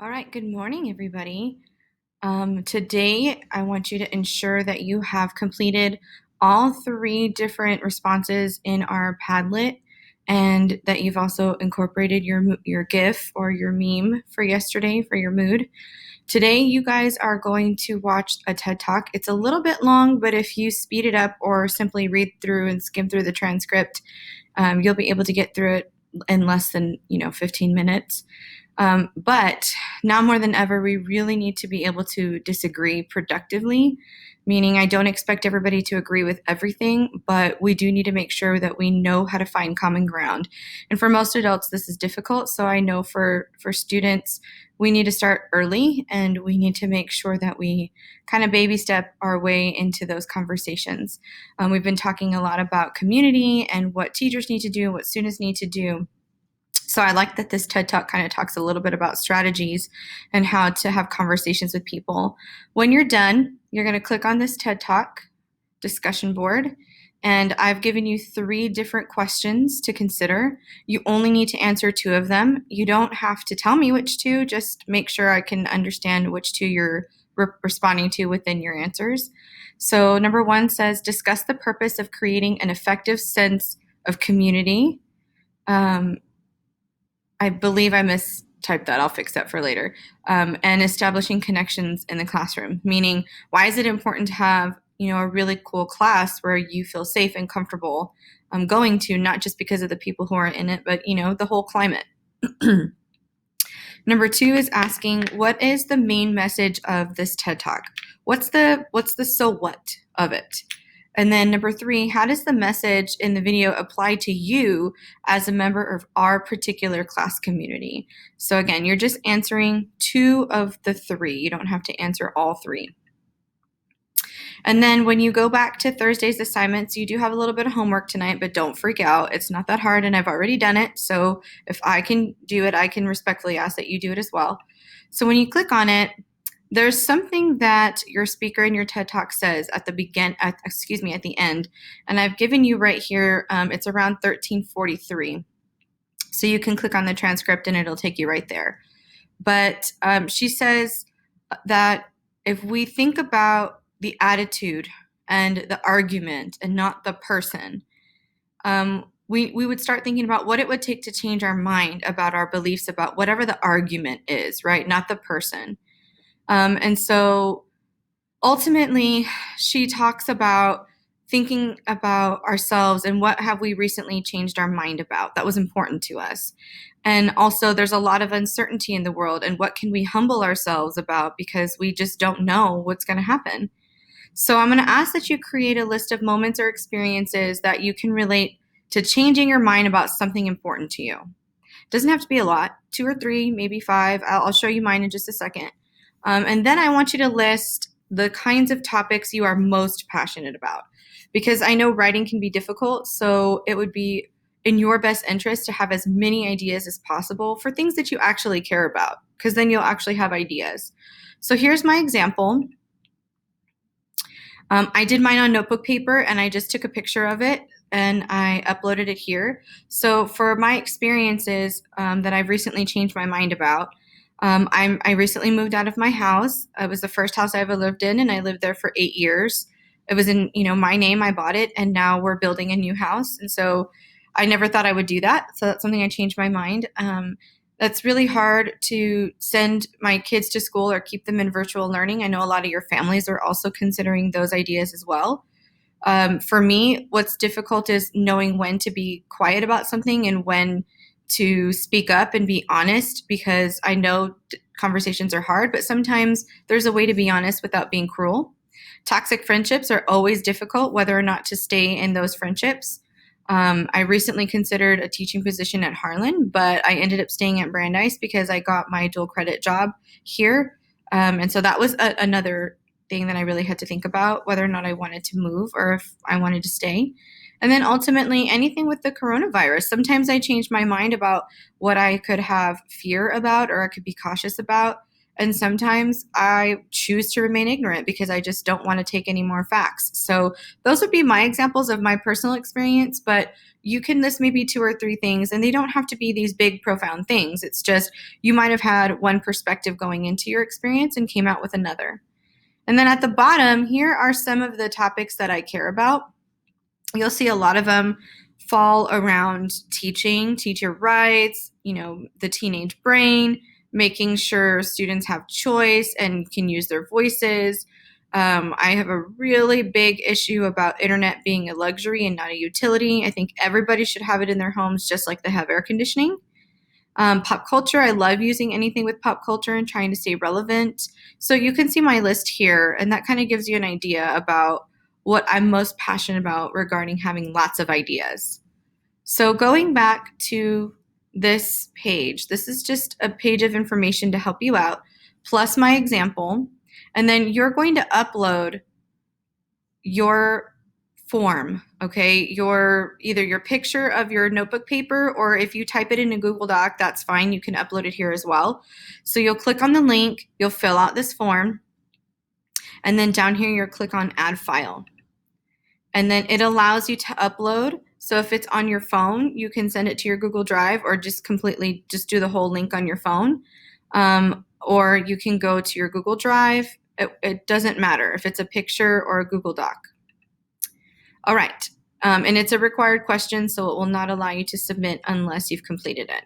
All right, good morning, everybody. Today, I want you to ensure that you have completed all three different responses in our Padlet and that you've also incorporated your GIF or your meme for yesterday for your mood. Today, you guys are going to watch a TED Talk. It's a little bit long, but if you speed it up or simply read through and skim through the transcript, you'll be able to get through it in less than 15 minutes. But now more than ever, we really need to be able to disagree productively, meaning I don't expect everybody to agree with everything, but we do need to make sure that we know how to find common ground. And for most adults, this is difficult. So I know for students, we need to start early and we need to make sure that we kind of baby step our way into those conversations. We've been talking a lot about community and what teachers need to do, what students need to do. So I like that this TED Talk kind of talks a little bit about strategies and how to have conversations with people. When you're done, you're going to click on this TED Talk discussion board, and I've given you 3 different questions to consider. You only need to answer 2 of them. You don't have to tell me which 2, just make sure I can understand which 2 you're responding to within your answers. So number 1 says, discuss the purpose of creating an effective sense of community. I believe I mistyped that. I'll fix that for later. And establishing connections in the classroom, meaning why is it important to have a really cool class where you feel safe and comfortable going to, not just because of the people who are in it, but the whole climate. Number 2 is asking, what is the main message of this TED Talk? What's the so what of it? And then number 3, how does the message in the video apply to you as a member of our particular class community? So again, you're just answering 2 of the 3. You don't have to answer all 3. And then when you go back to Thursday's assignments, you do have a little bit of homework tonight, but don't freak out. It's not that hard, and I've already done it. So if I can do it, I can respectfully ask that you do it as well. So when you click on it, there's something that your speaker in your TED Talk says at the end, and I've given you right here. It's around 13:43, so you can click on the transcript and it'll take you right there. But she says that if we think about the attitude and the argument and not the person, we would start thinking about what it would take to change our mind about our beliefs about whatever the argument is, right? Not the person. And so ultimately, she talks about thinking about ourselves and what have we recently changed our mind about that was important to us. And also, there's a lot of uncertainty in the world, and what can we humble ourselves about because we just don't know what's going to happen. So I'm going to ask that you create a list of moments or experiences that you can relate to changing your mind about something important to you. It doesn't have to be a lot, 2 or 3, maybe 5. I'll show you mine in just a second. And then I want you to list the kinds of topics you are most passionate about, because I know writing can be difficult, so it would be in your best interest to have as many ideas as possible for things that you actually care about, because then you'll actually have ideas. So here's my example. I did mine on notebook paper, and I just took a picture of it and I uploaded it here. So for my experiences that I've recently changed my mind about, I recently moved out of my house. It was the first house I ever lived in, and I lived there for 8 years. It was in, my name. I bought it, and now we're building a new house. And so I never thought I would do that. So that's something I changed my mind. That's really hard to send my kids to school or keep them in virtual learning. I know a lot of your families are also considering those ideas as well. For me, what's difficult is knowing when to be quiet about something and when to speak up and be honest, because I know conversations are hard, but sometimes there's a way to be honest without being cruel. Toxic friendships are always difficult, whether or not to stay in those friendships. I recently considered a teaching position at Harlan, but I ended up staying at Brandeis because I got my dual credit job here. And so that was another thing that I really had to think about, whether or not I wanted to move or if I wanted to stay. And then ultimately, anything with the coronavirus. Sometimes I change my mind about what I could have fear about or I could be cautious about. And sometimes I choose to remain ignorant because I just don't want to take any more facts. So those would be my examples of my personal experience, but you can list maybe 2 or 3 things, and they don't have to be these big, profound things. It's just you might have had one perspective going into your experience and came out with another. And then at the bottom, here are some of the topics that I care about. You'll see a lot of them fall around teaching, teacher rights, the teenage brain, making sure students have choice and can use their voices. I have a really big issue about internet being a luxury and not a utility. I think everybody should have it in their homes just like they have air conditioning. Pop culture, I love using anything with pop culture and trying to stay relevant. So you can see my list here, and that kind of gives you an idea about what I'm most passionate about regarding having lots of ideas. So going back to this page, this is just a page of information to help you out, plus my example. And then you're going to upload your form, okay? Either your picture of your notebook paper, or if you type it in a Google Doc, that's fine. You can upload it here as well. So you'll click on the link, you'll fill out this form, and then down here you'll click on Add File. And then it allows you to upload. So if it's on your phone, you can send it to your Google Drive, or just do the whole link on your phone. Or you can go to your Google Drive. It doesn't matter if it's a picture or a Google Doc. All right. And it's a required question, so it will not allow you to submit unless you've completed it.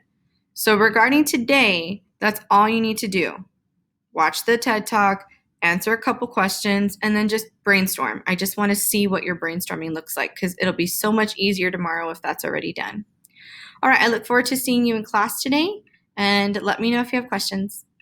So regarding today, that's all you need to do. Watch the TED Talk, answer a couple questions, and then just brainstorm. I just want to see what your brainstorming looks like, because it'll be so much easier tomorrow if that's already done. All right, I look forward to seeing you in class today, and let me know if you have questions.